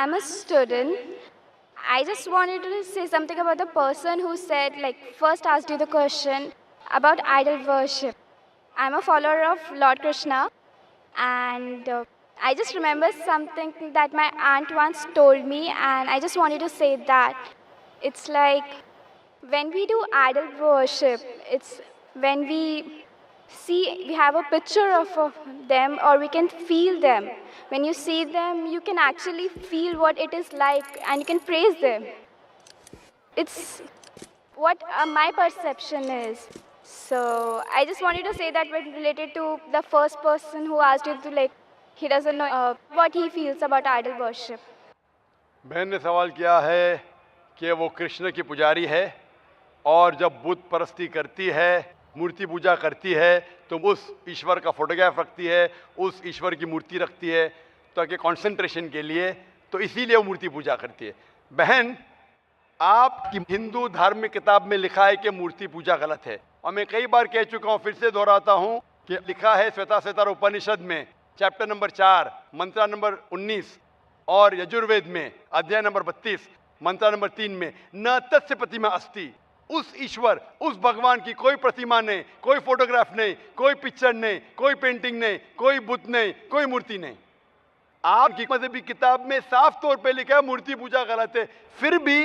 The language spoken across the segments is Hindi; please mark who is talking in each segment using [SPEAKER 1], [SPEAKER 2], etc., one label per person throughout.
[SPEAKER 1] I'm a student. I just wanted to say something about the person who said, like, first asked you the question about idol worship. I'm a follower of Lord Krishna, and I just remember something that my aunt once told me, and I just wanted to say that. It's like when we do idol worship, it's when we have a picture of them, or we can feel them. When you see them, you can actually feel what it is like, and you can praise them. It's what my perception is. So I just wanted to say that when related to the first person who asked you to, like, he doesn't know what he feels about idol worship.
[SPEAKER 2] बहन ने सवाल किया है कि वो कृष्ण की पुजारी है और जब बुत परस्ती करती है, मूर्ति पूजा करती है, तो उस ईश्वर का फोटोग्राफ रखती है, उस ईश्वर की मूर्ति रखती है ताकि कंसंट्रेशन के लिए, तो इसीलिए वो मूर्ति पूजा करती है। बहन, आपकी हिंदू धार्मिक किताब में लिखा है कि मूर्ति पूजा गलत है, और मैं कई बार कह चुका हूँ, फिर से दोहराता हूँ कि लिखा है श्वेताश्वेतर उपनिषद में चैप्टर नंबर 4 मंत्र नंबर 19 और यजुर्वेद में अध्याय नंबर 32 मंत्र नंबर 3 में, न तस्य प्रतिमा अस्ति, उस ईश्वर, उस भगवान की कोई प्रतिमा नहीं, कोई फोटोग्राफ नहीं, कोई पिक्चर नहीं, कोई पेंटिंग नहीं, कोई बुत नहीं, कोई मूर्ति नहीं। आपकी मजहबी किताब में साफ तौर पे लिखा है मूर्ति पूजा गलत है, फिर भी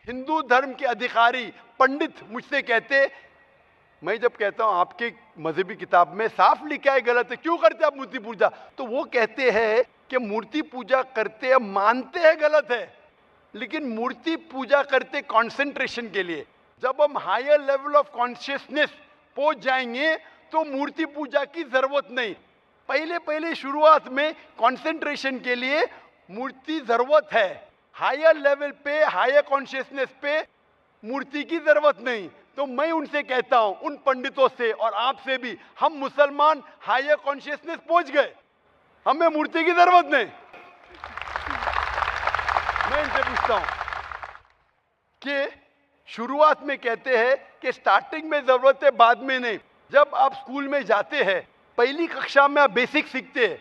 [SPEAKER 2] हिंदू धर्म के अधिकारी पंडित मुझसे कहते, मैं जब कहता हूं आपके मजहबी किताब में साफ लिखा है गलत है, क्यों करते आप मूर्ति पूजा, तो वो कहते हैं कि मूर्ति पूजा करते हैं, मानते हैं गलत है, लेकिन मूर्ति पूजा करते कंसंट्रेशन के लिए। जब हम हायर लेवल ऑफ कॉन्शियसनेस पहुंच जाएंगे तो मूर्ति पूजा की जरूरत नहीं। पहले पहले शुरुआत में कंसंट्रेशन के लिए मूर्ति जरूरत है, हायर लेवल पे, हायर कॉन्शियसनेस पे मूर्ति की जरूरत नहीं। तो मैं उनसे कहता हूं, उन पंडितों से और आपसे भी, हम मुसलमान हायर कॉन्शियसनेस पहुंच गए, हमें मूर्ति की जरूरत नहीं। मैं इनसे पूछता हूं कि शुरुआत में कहते हैं कि स्टार्टिंग में जरूरत है, बाद में नहीं। जब आप स्कूल में जाते हैं, पहली कक्षा में आप बेसिक सीखते हैं,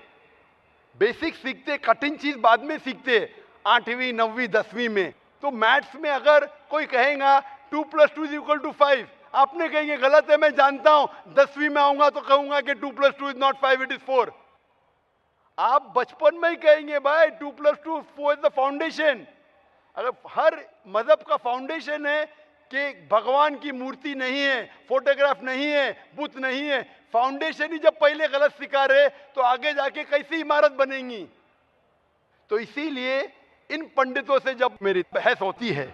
[SPEAKER 2] बेसिक सीखते, कठिन चीज बाद में सीखते हैं, 8वीं 9वीं 10वीं में। तो मैथ्स में अगर कोई कहेगा 2 + 2 = 5, आपने कहेंगे गलत है, मैं जानता हूं, 10वीं में आऊंगा तो कहूंगा कि 2 + 2 = 5, इट इज 4। आप बचपन में ही कहेंगे भाई 2 + 2 4 इज द फाउंडेशन। अगर हर मजहब का फाउंडेशन है कि भगवान की मूर्ति नहीं है, फोटोग्राफ नहीं है, बुत नहीं है, फाउंडेशन ही जब पहले गलत सिखा रहे तो आगे जाके कैसी इमारत बनेगी। तो इसीलिए इन पंडितों से जब मेरी बहस होती है,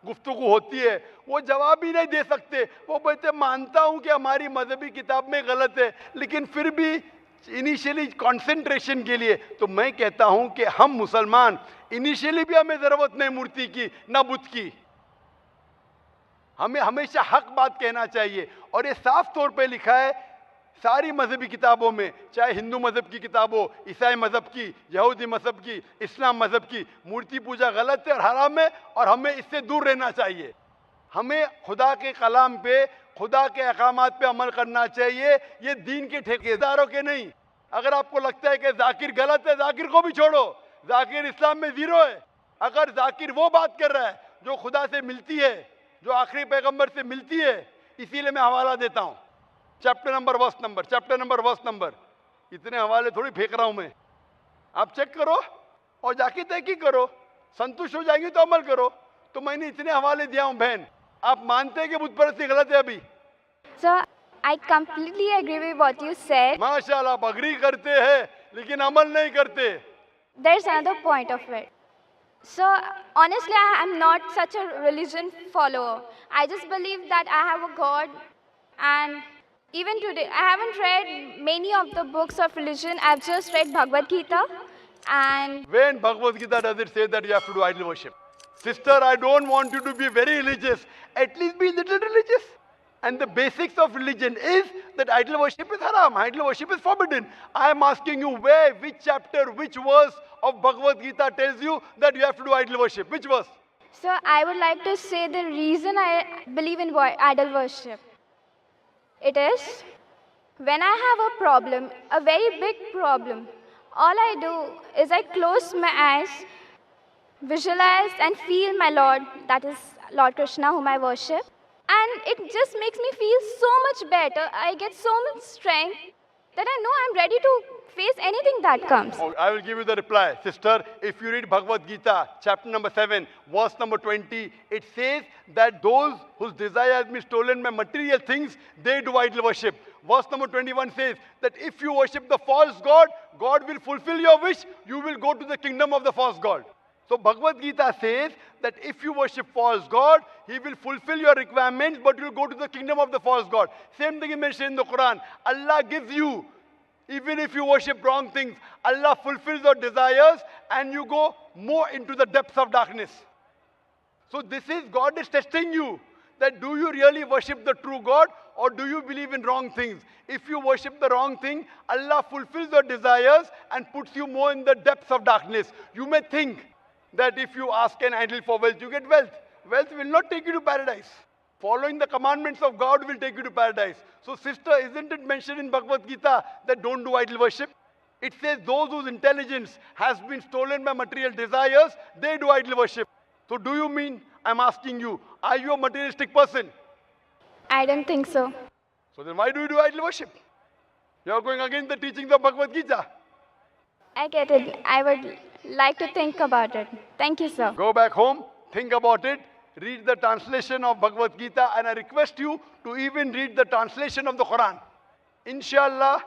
[SPEAKER 2] गुफ्तगू होती है, वो जवाब ही नहीं दे सकते। वो बोलते मानता हूं कि हमारी मजहबी किताब में गलत है, लेकिन फिर भी इनिशियली कंसंट्रेशन के लिए। तो मैं कहता हूं कि हम मुसलमान इनिशियली भी हमें जरूरत नहीं मूर्ति की ना बुत की, हमें हमेशा हक बात कहना चाहिए। और ये साफ तौर पे लिखा है सारी मजहबी किताबों में, चाहे हिंदू मजहब की किताब हो, ईसाई मजहब की, यहूदी मजहब की, इस्लाम मजहब की, मूर्ति पूजा गलत है और हराम है, और हमें इससे दूर रहना चाहिए। हमें खुदा के कलाम पे, खुदा के अहकामात पे अमल करना चाहिए, ये दीन के ठेकेदारों के नहीं। अगर आपको लगता है कि जाकिर गलत है, जाकिर को भी छोड़ो, जाकिर इस्लाम में 0 है। अगर जाकिर वो बात कर रहा है जो खुदा से मिलती है, जो आखिरी पैगंबर से मिलती है, इसीलिए मैं हवाला देता हूं, चैप्टर नंबर वर्स नंबर। इतने हवाले थोड़ी फेंक रहा हूं मैं, आप चेक करो और जाके तहकीक करो, संतुष्ट हो जाएंगे तो अमल करो। तो मैंने इतने हवाले दिया हूं बहन, आप मानते हैं कि बुत परस्ती गलत है अभी?
[SPEAKER 1] So I completely agree with what you said.
[SPEAKER 2] माशाल्लाह, आप अग्री करते हैं लेकिन अमल नहीं करते।
[SPEAKER 1] There's another point of it. So honestly, I am not such a religion follower. I just believe that I have a God, and even today, I haven't read many of the books of religion. I've just read Bhagavad Gita, and
[SPEAKER 2] When Bhagavad Gita does it say that you have to do idol worship? Sister, I don't want you to be very religious, at least be little religious. And the basics of religion is that idol worship is haram, idol worship is forbidden. I am asking you, where, which chapter, which verse of Bhagavad Gita tells you that you have to do idol worship? Which verse?
[SPEAKER 1] so I would like to say the reason I believe in idol worship. It is when I have a problem, a very big problem, all I do is I close my eyes, visualize and feel my Lord, that is Lord Krishna, whom I worship. And it just makes me feel so much better. I get so much strength that I know I'm ready to face anything that comes.
[SPEAKER 2] Oh, I will give you the reply. Sister, if you read Bhagavad Gita, chapter number 7, verse number 20, it says that those whose desire has been stolen by material things, they do idol worship. Verse number 21 says that if you worship the false god, God will fulfill your wish, you will go to the kingdom of the false god. So Bhagavad Gita says that if you worship false god, he will fulfill your requirements, but you will go to the kingdom of the false god. Same thing is mentioned in the Quran. Allah gives you, even if you worship wrong things, Allah fulfills your desires and you go more into the depths of darkness. So this is, God is testing you, that do you really worship the true God or do you believe in wrong things? If you worship the wrong thing, Allah fulfills your desires and puts you more in the depths of darkness. You may think that if you ask an idol for wealth, you get wealth. Wealth will not take you to paradise. Following the commandments of God will take you to paradise. So sister, isn't it mentioned in Bhagavad Gita that don't do idol worship? It says those whose intelligence has been stolen by material desires, they do idol worship. So do you mean, I'm asking you, are you a materialistic person?
[SPEAKER 1] I don't think so.
[SPEAKER 2] So then why do you do idol worship? You are going against the teachings of Bhagavad Gita.
[SPEAKER 1] I get it. I would like to think about it. Thank you, sir.
[SPEAKER 2] Go back home, think about it, read the translation of Bhagavad Gita, and I request you to even read the translation of the Quran. Inshallah,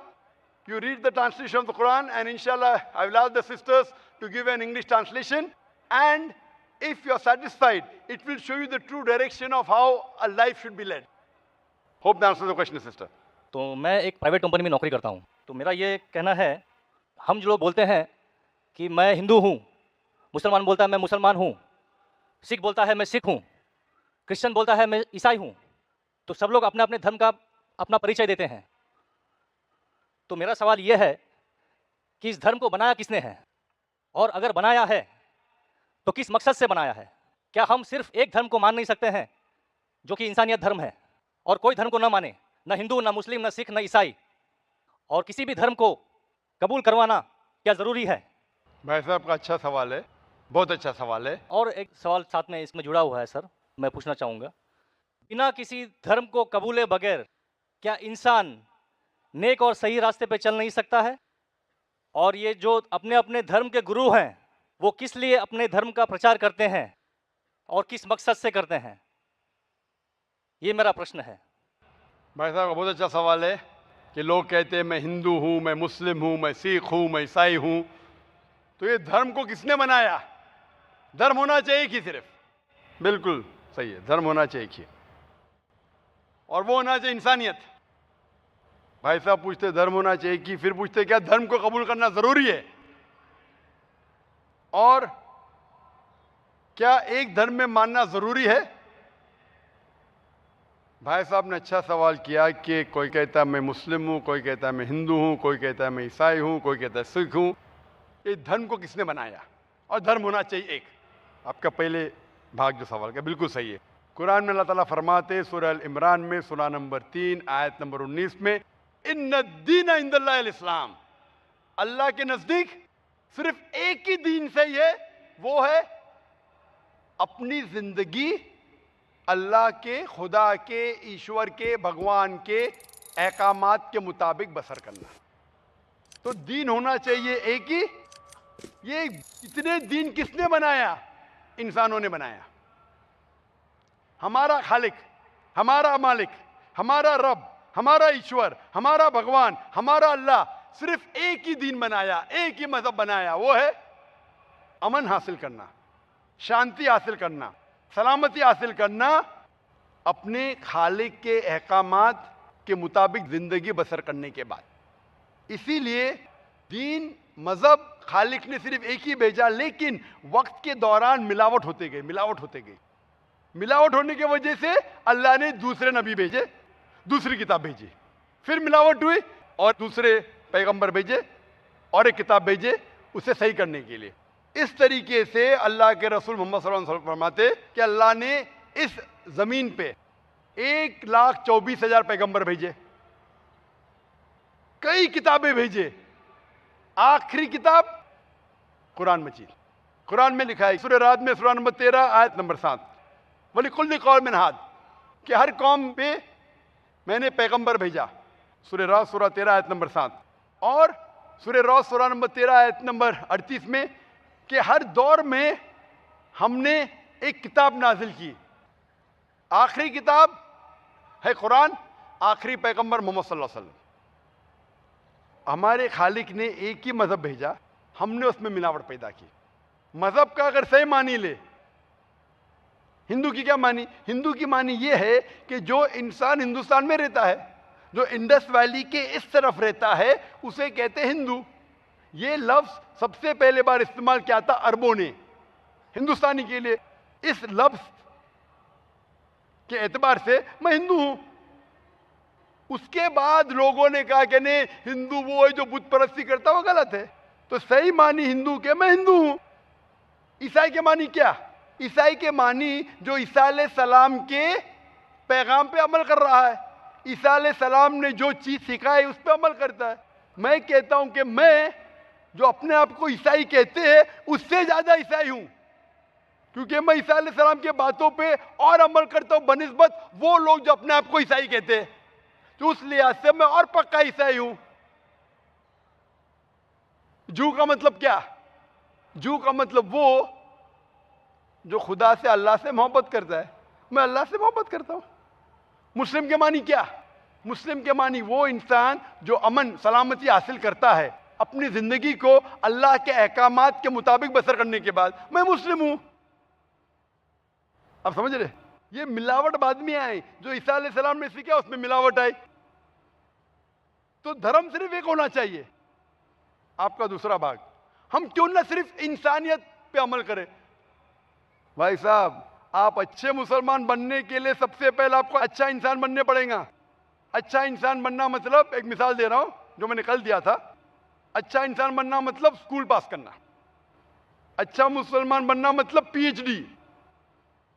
[SPEAKER 2] you read the translation of the Quran, and inshallah, I will ask the sisters to give an English translation. And if you are satisfied, it will show you the true direction of how a life should be led. Hope that answers the question, sister.
[SPEAKER 3] तो मैं एक प्राइवेट कंपनी में नौकरी करता हूँ। तो मेरा ये कहना है, हम जो लोग बोलते हैं कि मैं हिंदू हूँ, मुसलमान बोलता है मैं मुसलमान हूँ, सिख बोलता है मैं सिख हूँ, क्रिश्चियन बोलता है मैं ईसाई हूँ, तो सब लोग अपने अपने धर्म का अपना परिचय देते हैं। तो मेरा सवाल ये है कि इस धर्म को बनाया किसने है, और अगर बनाया है तो किस मकसद से बनाया है? क्या हम सिर्फ एक धर्म को मान नहीं सकते हैं जो कि इंसानियत धर्म है, और कोई धर्म को न माने, न हिंदू, न मुस्लिम, न सिख, न ईसाई, और किसी भी धर्म को कबूल करवाना क्या ज़रूरी है?
[SPEAKER 2] भाई साहब का अच्छा सवाल है, बहुत अच्छा सवाल है।
[SPEAKER 3] और एक सवाल साथ में इसमें जुड़ा हुआ है सर, मैं पूछना चाहूँगा, बिना किसी धर्म को कबूले बगैर क्या इंसान नेक और सही रास्ते पे चल नहीं सकता है? और ये जो अपने अपने धर्म के गुरु हैं, वो किस लिए अपने धर्म का प्रचार करते हैं और किस मकसद से करते हैं? ये मेरा प्रश्न है।
[SPEAKER 2] भाई साहब का बहुत अच्छा सवाल है कि लोग कहते हैं मैं हिंदू हूँ, मैं मुस्लिम हूँ, मैं सिख हूँ, मैं ईसाई हूँ। तो ये धर्म को किसने बनाया? धर्म होना चाहिए कि सिर्फ, बिल्कुल सही है, धर्म होना चाहिए कि, और वो होना चाहिए इंसानियत। भाई साहब पूछते धर्म होना चाहिए कि, फिर पूछते क्या धर्म को कबूल करना जरूरी है? और क्या एक धर्म में मानना जरूरी है? भाई साहब ने अच्छा सवाल किया कि कोई कहता है मैं मुस्लिम हूँ, कोई कहता है मैं हिंदू हूँ, कोई कहता है मैं ईसाई हूँ, कोई कहता है सिख हूँ। ये धर्म को किसने बनाया? और धर्म होना चाहिए एक। आपका पहले भाग जो सवाल का बिल्कुल सही है। कुरान में अल्लाह ताला फरमाते सूरह अल इमरान में सूरह नंबर 3 आयत नंबर 19 में, इन्ना दीन इंदल्लाहिल इस्लाम, अल्लाह के नजदीक सिर्फ एक ही दीन सही है, वो है अपनी जिंदगी अल्लाह के, खुदा के, ईश्वर के, भगवान के अहकामात के मुताबिक बसर करना। तो दीन होना चाहिए एक ही। ये इतने दीन किसने बनाया? इंसानों ने बनाया। हमारा खालिक, हमारा मालिक, हमारा रब, हमारा ईश्वर, हमारा भगवान, हमारा अल्लाह सिर्फ एक ही दीन बनाया, एक ही मजहब बनाया, वो है अमन हासिल करना, शांति हासिल करना, सलामती हासिल करना, अपने खालिक के अहकामात के मुताबिक जिंदगी बसर करने के बाद। इसीलिए दीन, मजहब खालिक ने सिर्फ एक ही भेजा, लेकिन वक्त के दौरान मिलावट होते गई, मिलावट होते गई। मिलावट होने की वजह से अल्लाह ने दूसरे नबी भेजे, दूसरी किताब भेजी, फिर मिलावट हुई और दूसरे पैगंबर भेजे और एक किताब भेजे उसे सही करने के लिए। इस तरीके से अल्लाह के रसूल मोहम्मद सल्लल्लाहु अलैहि वसल्लम फरमाते कि अल्लाह ने इस जमीन पे 1,24,000 पैगंबर भेजे, कई किताबें भेजे, आखिरी किताब कुरान मजीद। कुरान में लिखा है, सूरह रात में सूरह नंबर 13 आयत नंबर 7, वलिकुल्लि कौमिन हाद, कि हर कौम पे मैंने पैगंबर भेजा। सूरह रात सूरह 13 आयत नंबर 7 और सूरह रात सूरह नंबर 13 आयत नंबर 38 में कि हर दौर में हमने एक किताब नाजिल की। आखिरी किताब है कुरान, आखिरी पैगंबर मोहम्मद सल्लल्लाहु अलैहि वसल्लम। हमारे खालिक ने एक ही मजहब भेजा, हमने उसमें मिलावट पैदा की। मजहब का अगर सही मानी ले, हिंदू की क्या मानी? हिंदू की मानी ये है कि जो इंसान हिंदुस्तान में रहता है, जो इंडस वैली के इस तरफ रहता है, उसे कहते हैं हिंदू। ये लफ्ज सबसे पहले बार इस्तेमाल किया था अरबों ने हिंदुस्तानी के लिए। इस लफ्ज के एतबार से मैं हिंदू हूं। उसके बाद लोगों ने कहा कि नहीं, हिंदू वो है जो बुत परस्ती करता, वो गलत है। तो सही मानी हिंदू के मैं हिंदू हूं। ईसाई के मानी क्या? ईसाई के मानी जो ईसा अलैहिस्सलाम के पैगाम पे अमल कर रहा है, ईसा अलैहिस्सलाम ने जो चीज सिखाई उस पर अमल करता है। मैं कहता हूं कि मैं जो अपने आप को ईसाई कहते हैं उससे ज्यादा ईसाई हूं, क्योंकि मैं ईसा अलैहिस्सलाम की बातों पे और अमल करता हूं बनिस्बत वो लोग जो अपने आप को ईसाई कहते हैं। तो उस लिहाज से मैं और पक्का ईसाई हूं। जू का मतलब क्या? जू का मतलब वो जो खुदा से, अल्लाह से मोहब्बत करता है। मैं अल्लाह से मोहब्बत करता हूं। मुस्लिम के मानी क्या? मुस्लिम के मानी वो इंसान जो अमन सलामती हासिल करता है अपनी जिंदगी को अल्लाह के अहकामात के मुताबिक बसर करने के बाद, मैं मुस्लिम हूं। आप समझ रहे? ये मिलावट बाद में आई, जो ईसा अलैहिस्सलाम ने सीखा उसमें मिलावट आई। तो धर्म सिर्फ एक होना चाहिए। आपका दूसरा भाग, हम क्यों ना सिर्फ इंसानियत पे अमल करें? भाई साहब, आप अच्छे मुसलमान बनने के लिए सबसे पहले आपको अच्छा इंसान बनने पड़ेगा। अच्छा इंसान बनना मतलब, एक मिसाल दे रहा हूं जो मैंने कल दिया था। अच्छा इंसान बनना मतलब स्कूल पास करना। अच्छा मुसलमान बनना मतलब पीएचडी।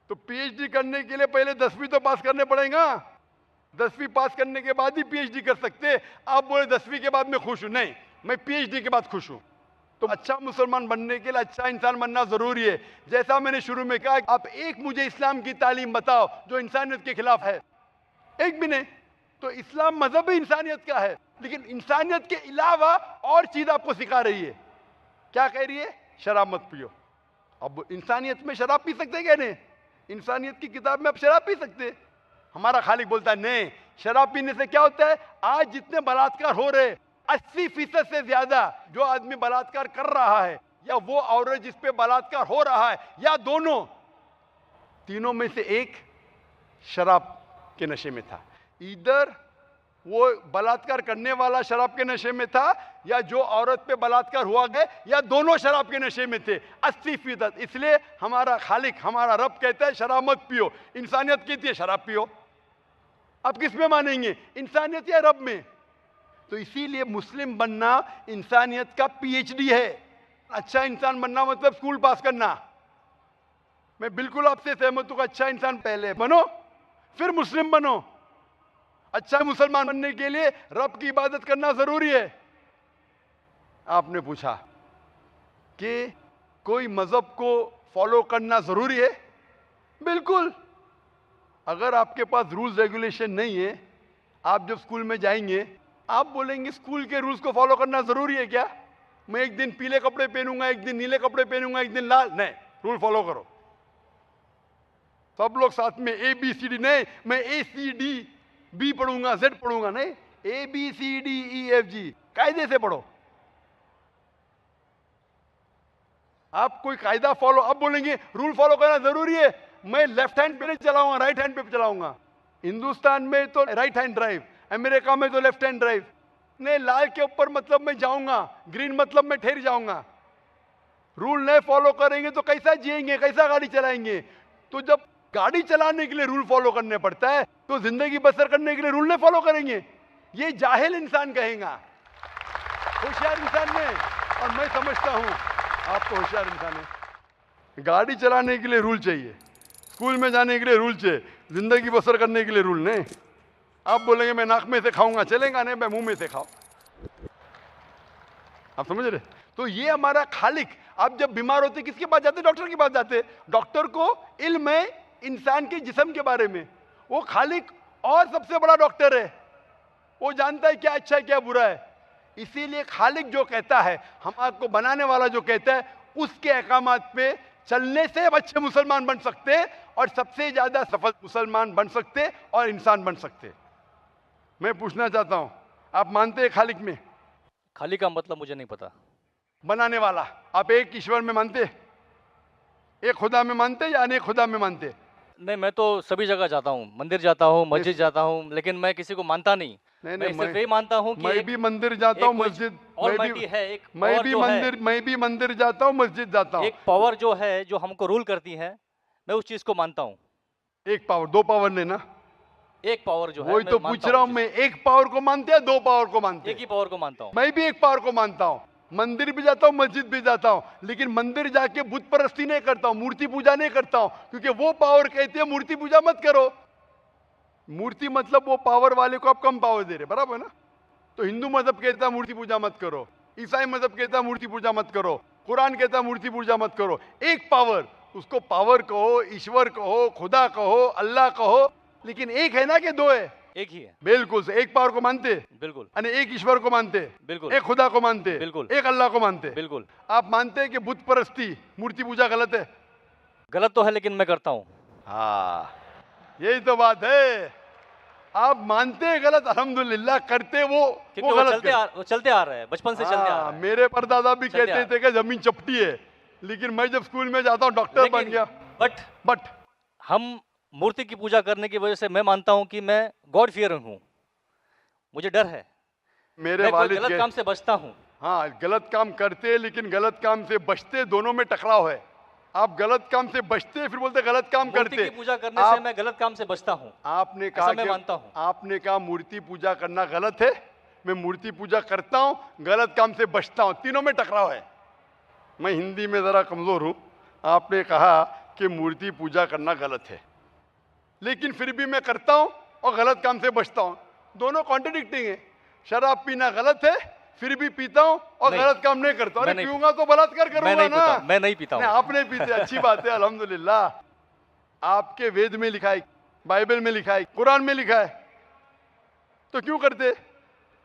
[SPEAKER 2] तो पीएचडी करने के लिए पहले 10वीं तो पास करने पड़ेगा। 10वीं पास करने के बाद ही पीएचडी कर सकते। आप बोले 10वीं के बाद मैं खुश हूं, नहीं, मैं पीएचडी के बाद खुश हूं। तो अच्छा मुसलमान बनने के लिए अच्छा इंसान बनना जरूरी है। जैसा मैंने शुरू में कहा, आप एक मुझे इस्लाम की तालीम बताओ जो इंसानियत के खिलाफ है, एक भी नहीं। तो इस्लाम मजहब ही इंसानियत का है, लेकिन इंसानियत के अलावा और चीज आपको सिखा रही है। क्या कह रही है? शराब मत पियो। अब इंसानियत में शराब पी सकते क्या? नहीं, इंसानियत की किताब में आप शराब पी सकते। हमारा खालिक बोलता है नहीं, शराब पीने से क्या होता है? आज जितने बलात्कार हो रहे, 80% से ज्यादा जो आदमी बलात्कार कर रहा है, या वो औरत जिस पे बलात्कार हो रहा है, या दोनों, तीनों में से एक शराब के नशे में था। इधर वो बलात्कार करने वाला शराब के नशे में था, या जो औरत पे बलात्कार हुआ गया, या दोनों शराब के नशे में थे। 80%। इसलिए हमारा खालिक, हमारा रब कहता है शराब मत पियो। इंसानियत कहती है शराब पियो। आप किस में मानेंगे, इंसानियत या रब में? तो इसीलिए मुस्लिम बनना इंसानियत का पीएचडी है। अच्छा इंसान बनना मतलब स्कूल पास करना। मैं बिल्कुल आपसे सहमत हूं। अच्छा इंसान पहले बनो, फिर मुस्लिम बनो। अच्छा मुसलमान बनने के लिए रब की इबादत करना जरूरी है। आपने पूछा कि कोई मजहब को फॉलो करना जरूरी है? बिल्कुल। अगर आपके पास रूल्स रेगुलेशन नहीं है, आप जब स्कूल में जाएंगे आप बोलेंगे स्कूल के रूल्स को फॉलो करना जरूरी है क्या? मैं एक दिन पीले कपड़े पहनूंगा, एक दिन नीले कपड़े पहनूंगा, एक दिन लाल, नहीं, रूल फॉलो करो। सब लोग साथ में ABCD, नहीं मैं ACDB पढ़ूंगा, Z पढ़ूंगा, नहीं, ABCDEFG कायदे से पढ़ो। आप कोई कायदा फॉलो, अब बोलेंगे रूल फॉलो करना जरूरी है, मैं लेफ्ट हैंड पे नहीं चलाऊंगा, राइट हैंड पे चलाऊंगा। हिंदुस्तान में तो राइट हैंड ड्राइव, अमेरिका में तो लेफ्ट हैंड ड्राइव। नहीं, लाल के ऊपर मतलब मैं जाऊंगा, ग्रीन मतलब मैं ठहर जाऊंगा। रूल नहीं फॉलो करेंगे तो कैसा जिएंगे, कैसा गाड़ी चलाएंगे? तो जब गाड़ी चलाने के लिए रूल फॉलो करने पड़ता है, तो जिंदगी बसर करने के लिए रूल नहीं फॉलो करेंगे? ये जाहिल इंसान कहेगा। होशियार इंसान ने, और मैं समझता हूं आपको होशियार इंसान है। गाड़ी चलाने के लिए रूल चाहिए, स्कूल में जाने के लिए रूल चाहिए, जिंदगी बसर करने के लिए रूल नहीं। आप बोलेंगे मैं नाक में से खाऊंगा, चलेगा नहीं, मैं मुंह में से खाओ। आप समझ रहे? तो ये हमारा खालिक आप जब बीमार होते किसके पास जाते? डॉक्टर के पास जाते। डॉक्टर को इल्म है इंसान के जिस्म के बारे में, वो खालिक और सबसे बड़ा डॉक्टर है, वो जानता है क्या अच्छा है क्या बुरा है। इसीलिए खालिक जो कहता है, हम आपको बनाने वाला जो कहता है, उसके अहकामात पे चलने से हम अच्छे मुसलमान बन सकते और सबसे ज्यादा सफल मुसलमान बन सकते और इंसान बन सकते। मैं पूछना चाहता हूं, आप मानते हैं खालिक में?
[SPEAKER 3] खाली का मतलब मुझे नहीं पता।
[SPEAKER 2] बनाने वाला, आप एक ईश्वर में मानते, एक खुदा में मानते या अनेक खुदा में मानते?
[SPEAKER 3] नहीं, मैं तो सभी जगह जाता हूँ, मंदिर जाता हूँ, मस्जिद जाता हूँ, लेकिन मैं किसी को मानता नहीं। मैं सिर्फ यही मानता हूँ कि
[SPEAKER 2] मैं भी मंदिर जाता हूँ, मस्जिद, मैं भी मंदिर जाता हूँ, मस्जिद जाता हूँ।
[SPEAKER 3] एक पावर जो है जो हमको रूल करती है, मैं उस चीज को मानता हूँ।
[SPEAKER 2] एक पावर, दो पावर ने ना,
[SPEAKER 3] एक पावर जो है,
[SPEAKER 2] वही तो पूछ रहा हूँ मैं, एक पावर को मानते हैं, दो पावर को मानते हैं?
[SPEAKER 3] एक ही पावर को मानता हूँ।
[SPEAKER 2] मैं भी एक पावर को मानता हूँ, मंदिर भी जाता हूँ, मस्जिद भी जाता हूँ, लेकिन मंदिर जाके बुत परस्ती नहीं करता हूँ, मूर्ति पूजा नहीं करता हूँ, क्योंकि वो पावर कहती है मूर्ति पूजा मत करो। मूर्ति मतलब वो पावर वाले को आप कम पावर दे रहे, बराबर ना? तो हिंदू मजहब कहता है मूर्ति पूजा मत करो, ईसाई मजहब कहता है मूर्ति पूजा मत करो, कुरान कहता है मूर्ति पूजा मत करो। एक पावर, उसको पावर कहो, ईश्वर कहो, खुदा कहो, अल्लाह कहो, लेकिन एक है ना कि दो है?
[SPEAKER 3] एक ही है।
[SPEAKER 2] बिल्कुल से, एक पावर को मानते,
[SPEAKER 3] बिल्कुल,
[SPEAKER 2] यानी एक ईश्वर को मानते,
[SPEAKER 3] बिल्कुल,
[SPEAKER 2] एक खुदा को मानते,
[SPEAKER 3] बिल्कुल,
[SPEAKER 2] एक अल्लाह को मानते,
[SPEAKER 3] बिल्कुल।
[SPEAKER 2] आप मानते हैं कि बुत परस्ती, मूर्ति पूजा गलत है?
[SPEAKER 3] गलत तो है, लेकिन मैं करता हूँ।
[SPEAKER 2] हाँ, यही तो बात है। आप मानते हैं गलत, अल्हम्दुलिल्लाह, करते वो गलत
[SPEAKER 3] चलते आ रहा है, बचपन से चलते आ रहा है।
[SPEAKER 2] मेरे परदादा भी कहते थे कि जमीन चपटी है, लेकिन मैं जब स्कूल में जाता हूँ डॉक्टर बन गया। बट
[SPEAKER 3] हम मूर्ति की पूजा करने की वजह से मैं मानता हूँ कि मैं गॉड फियरिंग हूँ, मुझे डर है,
[SPEAKER 2] मेरे वालिद
[SPEAKER 3] गलत काम से बचता हूँ।
[SPEAKER 2] हाँ, गलत काम करते लेकिन गलत काम से बचते, दोनों में टकराव है। आप गलत काम से बचते फिर बोलते गलत काम करते।
[SPEAKER 3] मूर्ति की पूजा करने से मैं गलत काम से बचता हूँ।
[SPEAKER 2] आपने कहा,
[SPEAKER 3] मैं मानता हूँ।
[SPEAKER 2] आपने कहा मूर्ति पूजा करना गलत है, मैं मूर्ति पूजा करता हूँ, गलत काम से बचता हूँ, तीनों में टकराव है। मैं हिंदी में जरा कमजोर हूँ। आपने कहा कि मूर्ति पूजा करना गलत है, लेकिन फिर भी मैं करता हूँ और गलत काम से बचता हूँ, दोनों कॉन्ट्रडिक्टिंग है। शराब पीना गलत है, फिर भी पीता हूँ और गलत काम नहीं करता। अरे पीऊंगा तो बलात्कार करूंगा ना।
[SPEAKER 3] मैं नहीं पीता हूँ।
[SPEAKER 2] आप नहीं पीते, अच्छी बात है, अल्हम्दुलिल्लाह। आपके वेद में लिखा है, बाइबल में लिखा है, कुरान में लिखा है, तो क्यों करते?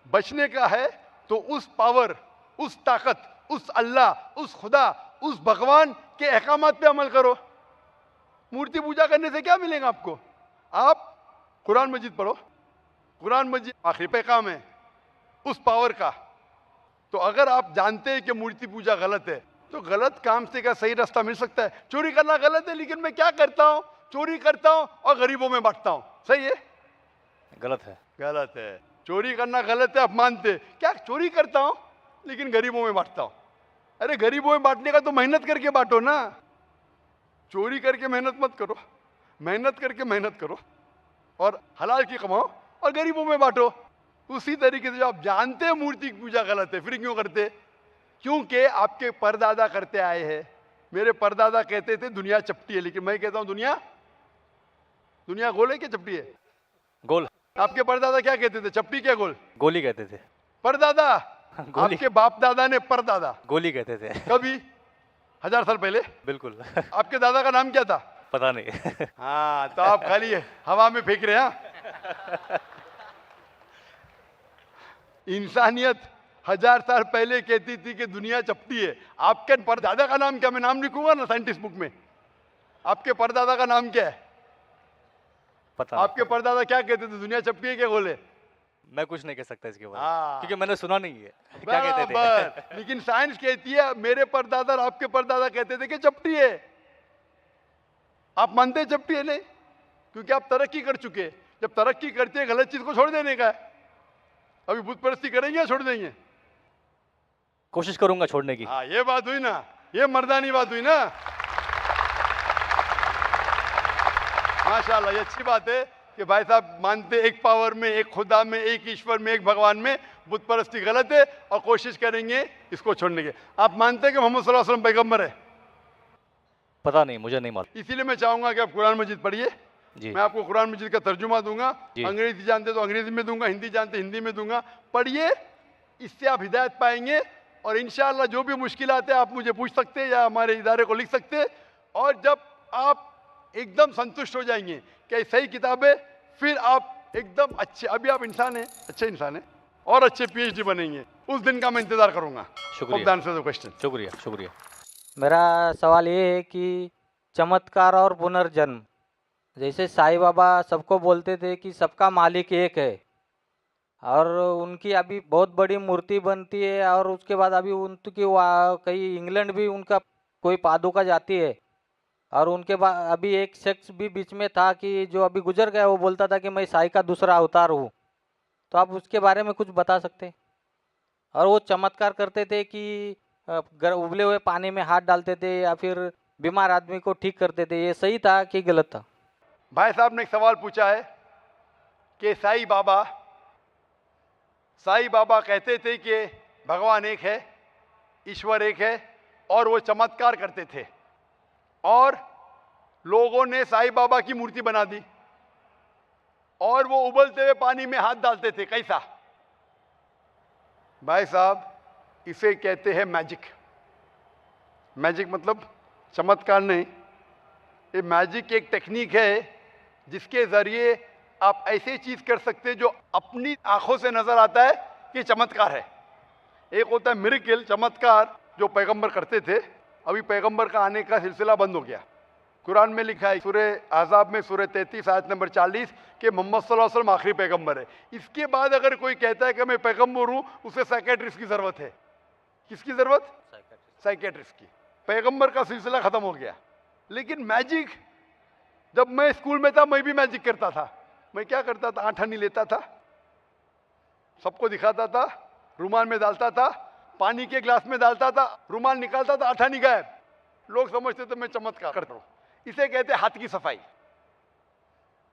[SPEAKER 2] बचने का है तो उस पावर, उस ताकत, उस अल्लाह, उस खुदा, उस भगवान के अहकामात पे अमल करो। मूर्ति पूजा करने से क्या मिलेगा आपको? आप कुरान मजीद पढ़ो, कुरान मजीद आखिरी पैगाम है उस पावर का। तो अगर आप जानते हैं कि मूर्ति पूजा गलत है, तो गलत काम से क्या सही रास्ता मिल सकता है? चोरी करना गलत है, लेकिन मैं क्या करता हूँ? चोरी करता हूँ और गरीबों में बांटता हूँ, सही है?
[SPEAKER 3] गलत है,
[SPEAKER 2] गलत है। चोरी करना गलत है, आप मानते क्या? चोरी करता हूँ लेकिन गरीबों में बांटता हूँ। अरे गरीबों में बांटने का तो मेहनत करके बांटो ना, चोरी करके मेहनत मत करो, मेहनत करके मेहनत करो और हलाल की कमाओ और गरीबों में बांटो। उसी तरीके से जो आप जानते हैं मूर्ति की पूजा गलत है, फिर क्यों करते? क्योंकि आपके परदादा करते आए हैं। मेरे परदादा कहते थे दुनिया चपटी है, लेकिन मैं कहता हूं दुनिया गोल है क्या चपटी है?
[SPEAKER 3] गोल।
[SPEAKER 2] आपके परदादा क्या कहते थे? चपटी क्या गोल?
[SPEAKER 3] गोली कहते थे।
[SPEAKER 2] परदादा? आपके बाप दादा ने परदादा
[SPEAKER 3] गोली कहते थे।
[SPEAKER 2] कभी 1000 साल पहले?
[SPEAKER 3] बिल्कुल।
[SPEAKER 2] आपके दादा का नाम क्या था?
[SPEAKER 3] पता नहीं।
[SPEAKER 2] हाँ, तो आप खाली हवा में फेंक रहे हैं। इंसानियत 1000 साल पहले कहती थी कि दुनिया चपटी है। आपके परदादा का नाम क्या? मैं नाम लिखूंगा ना साइंटिस्ट बुक में। आपके परदादा का नाम क्या है?
[SPEAKER 3] पता।
[SPEAKER 2] आपके परदादा क्या कहते थे? दुनिया चपटी है क्या गोल है?
[SPEAKER 3] मैं कुछ नहीं कह सकता इसके बारे
[SPEAKER 2] में,
[SPEAKER 3] क्योंकि मैंने सुना नहीं है क्या कहते थे।
[SPEAKER 2] लेकिन साइंस कहती है, मेरे परदादा और आपके परदादा कहते थे कि चपटी है। आप मानते हैं चपटी है? नहीं, क्योंकि आप तरक्की कर चुके। जब तरक्की करते हैं, गलत चीज को छोड़ देने का है। अभी बुत परस्ती करेंगे या छोड़ देंगे?
[SPEAKER 3] कोशिश करूंगा छोड़ने की।
[SPEAKER 2] हाँ, ये बात हुई ना, ये मर्दानी बात हुई ना। माशाल्लाह, ये अच्छी बात है कि भाई साहब मानते एक पावर में, एक खुदा में, एक ईश्वर में, एक भगवान में। बुत परस्ती गलत है और कोशिश करेंगे इसको छोड़ने की। आप मानते हैं कि मोहम्मद सल्लल्लाहु अलैहि वसल्लम पैगंबर है?
[SPEAKER 3] पता नहीं, मुझे नहीं मालूम।
[SPEAKER 2] इसीलिए मैं चाहूंगा कि आप कुरान मजीद पढ़िए। मैं आपको कुरान मजीद का तर्जुमा दूंगा, अंग्रेजी जानते तो अंग्रेजी में दूंगा, हिंदी जानते हिंदी में दूंगा। पढ़िए, इससे आप हिदायत पाएंगे और इंशाअल्लाह जो भी मुश्किलात है आप मुझे पूछ सकते हैं या हमारे इदारे को लिख सकते हैं। और जब आप एकदम संतुष्ट हो जाएंगे कि सही किताब है, फिर आप एकदम अच्छे, अभी आप इंसान हैं, अच्छे इंसान हैं और अच्छे पीएचडी बनेंगे, उस दिन का मैं इंतजार करूंगा।
[SPEAKER 3] शुक्रिया।
[SPEAKER 2] क्वेश्चन।
[SPEAKER 3] शुक्रिया शुक्रिया।
[SPEAKER 4] मेरा सवाल ये है कि चमत्कार और पुनर्जन्म, जैसे साईं बाबा सबको बोलते थे कि सबका मालिक एक है, और उनकी अभी बहुत बड़ी मूर्ति बनती है, और उसके बाद अभी उनकी कहीं इंग्लैंड भी उनका कोई पादुका जाती है, और उनके बाद अभी एक शख्स भी बीच में था कि जो अभी गुजर गया, वो बोलता था कि मैं साईं का दूसरा अवतार हूँ। तो आप उसके बारे में कुछ बता सकते हैं? और वो चमत्कार करते थे कि उबले हुए पानी में हाथ डालते थे या फिर बीमार आदमी को ठीक करते थे, ये सही था कि गलत था?
[SPEAKER 2] भाई साहब ने एक सवाल पूछा है कि साईं बाबा कहते थे कि भगवान एक है, ईश्वर एक है, और वो चमत्कार करते थे और लोगों ने साईं बाबा की मूर्ति बना दी और वो उबलते हुए पानी में हाथ डालते थे। कैसा? भाई साहब, इसे कहते हैं मैजिक। मैजिक मतलब चमत्कार नहीं, ये मैजिक एक टेक्निक है जिसके जरिए आप ऐसी चीज कर सकते हैं जो अपनी आंखों से नजर आता है कि चमत्कार है। एक होता है मिरेकल, चमत्कार, जो पैगंबर करते थे। अभी पैगंबर का आने का सिलसिला बंद हो गया। कुरान में लिखा है सूरह आज़ाब में सूरह 33 आयत नंबर 40 कि मोहम्मद सल्लल्लाहु अलैहि वसल्लम आखिरी पैगंबर है। इसके बाद अगर कोई कहता है कि मैं पैगंबर हूं, उसे साइकेट्रिस्ट की जरूरत है। किसकी जरूरत? साइकेट्रिस्ट की। पैगंबर का सिलसिला खत्म हो गया। लेकिन मैजिक, जब मैं स्कूल में था मैं भी मैजिक करता था। मैं क्या करता था? आठानी लेता था, सबको दिखाता था, रुमाल में डालता था, पानी के ग्लास में डालता था, रुमाल निकालता था, आठानी गायब। लोग समझते थे मैं चमत्कार करता हूं। इसे कहते हैं हाथ की सफाई।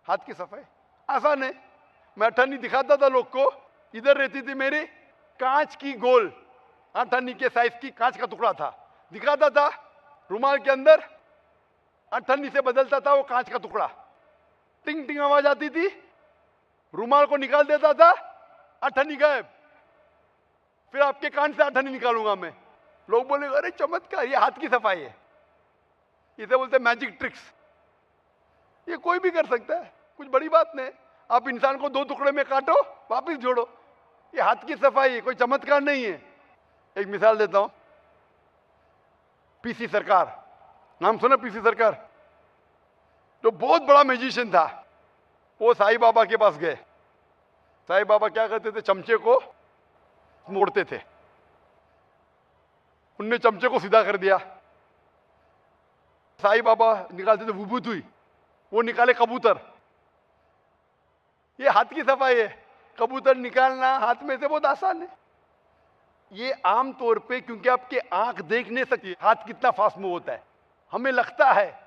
[SPEAKER 2] हाथ की सफाई आसान है। मैं अठानी दिखाता था लोग को, इधर रहती थी मेरी कांच की गोल अठानी के साइज की कांच का टुकड़ा था, दिखाता था, रुमाल के अंदर अठन्नी से बदलता था वो कांच का टुकड़ा, टिंग टिंग आवाज आती थी, रुमाल को निकाल देता था, अठन्नी गायब। फिर आपके कान से अठन्नी निकालूंगा मैं। लोग बोलेंगे अरे चमत्कार, ये हाथ की सफाई है, इसे बोलते हैं मैजिक ट्रिक्स। ये कोई भी कर सकता है, कुछ बड़ी बात नहीं। आप इंसान को 2 टुकड़े में काटो, वापस जोड़ो, ये हाथ की सफाई है, कोई चमत्कार नहीं है। एक मिसाल देता हूं, पीसी सरकार, नाम सुना? पीसी सरकार जो बहुत बड़ा मैजिशियन था, वो साईं बाबा के पास गए। साईं बाबा क्या करते थे? चमचे को मोड़ते थे। उनने चमचे को सीधा कर दिया। साईं बाबा निकालते थे विभूति, वो निकाले कबूतर। ये हाथ की सफाई है। कबूतर निकालना हाथ में से बहुत आसान है। ये आम तौर पे, क्योंकि आपके आंख देख नहीं सकती हाथ कितना फास्ट मूव होता है, हमें लगता है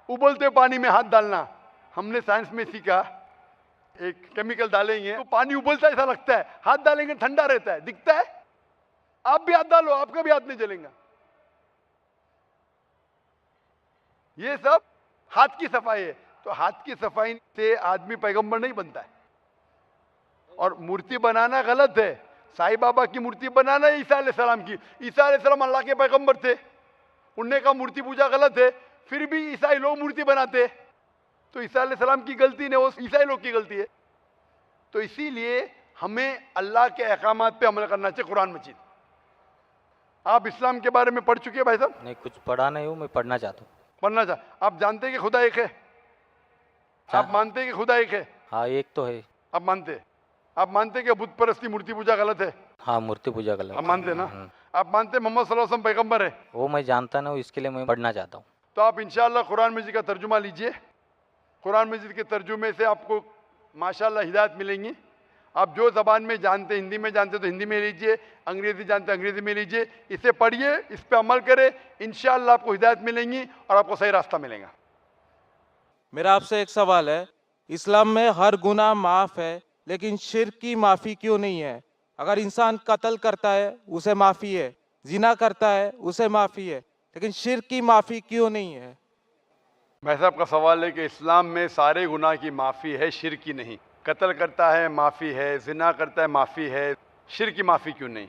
[SPEAKER 2] उबलते पानी में हाथ डालना। हमने साइंस में सीखा, एक केमिकल डालेंगे तो पानी उबलता ऐसा लगता है, हाथ डालेंगे ठंडा रहता है, दिखता है। आप भी हाथ डालो, आपका भी हाथ नहीं जलेगा। ये सब हाथ की सफाई है। तो हाथ की सफाई से आदमी पैगंबर नहीं बनता है। और मूर्ति बनाना गलत है। साईं बाबा की मूर्ति बनाना है ईसा अलैहिस्सलाम की। ईसा अलैहिस्सलाम अल्लाह के पैगंबर थे, उनने कहा मूर्ति पूजा गलत है, फिर भी ईसाई लोग मूर्ति बनाते। तो ईसा अलैहिस्सलाम की गलती नहीं, वो ईसाई लोग की गलती है। तो इसीलिए हमें अल्लाह के अहकामात पे अमल करना चाहिए। कुरान मजीद, आप इस्लाम के बारे में पढ़ चुके हैं भाई साहब?
[SPEAKER 4] नहीं, कुछ पढ़ा नहीं हूँ, मैं पढ़ना चाहता हूँ।
[SPEAKER 2] पढ़ना चाह। आप जानते हैं कि खुदा एक है? आप मानते हैं कि खुदा एक है?
[SPEAKER 4] हाँ, एक तो है।
[SPEAKER 2] आप मानते हैं? आप मानते हैं कि बुत परस्ती मूर्ति पूजा गलत है?
[SPEAKER 4] हाँ, मूर्ति पूजा गलत।
[SPEAKER 2] आप मानते हैं ना? आप मानते हैं मोहम्मद सल्लल्लाहु अलैहि वसल्लम पैगंबर है?
[SPEAKER 4] वो मैं जानता ना, इसके लिए मैं पढ़ना चाहता हूँ।
[SPEAKER 2] तो आप इंशाअल्लाह कुरान मजीद का तर्जुमा लीजिए। कुरान मजीद के तर्जुमे से आपको माशाअल्लाह हिदायत मिलेंगी। आप जो ज़बान में जानते, हिंदी में जानते तो हिंदी में लीजिए, अंग्रेज़ी जानते अंग्रेज़ी में लीजिए। इसे पढ़िए, इस पे अमल करें, इंशाअल्लाह आपको हिदायत मिलेंगी और आपको सही रास्ता मिलेगा।
[SPEAKER 5] मेरा आपसे एक सवाल है, इस्लाम में हर गुनाह माफ़ है, लेकिन शिर्क की माफ़ी क्यों नहीं है? अगर इंसान कत्ल करता है उसे माफ़ी है, जिना करता है उसे माफ़ी है, लेकिन शिर्क की माफ़ी क्यों नहीं है?
[SPEAKER 2] भाई साहब का सवाल है कि इस्लाम में सारे गुनाह की माफ़ी है, शिर्क की नहीं। कत्ल करता है माफ़ी है, जिना करता है माफ़ी है, शिर्क की माफ़ी क्यों नहीं?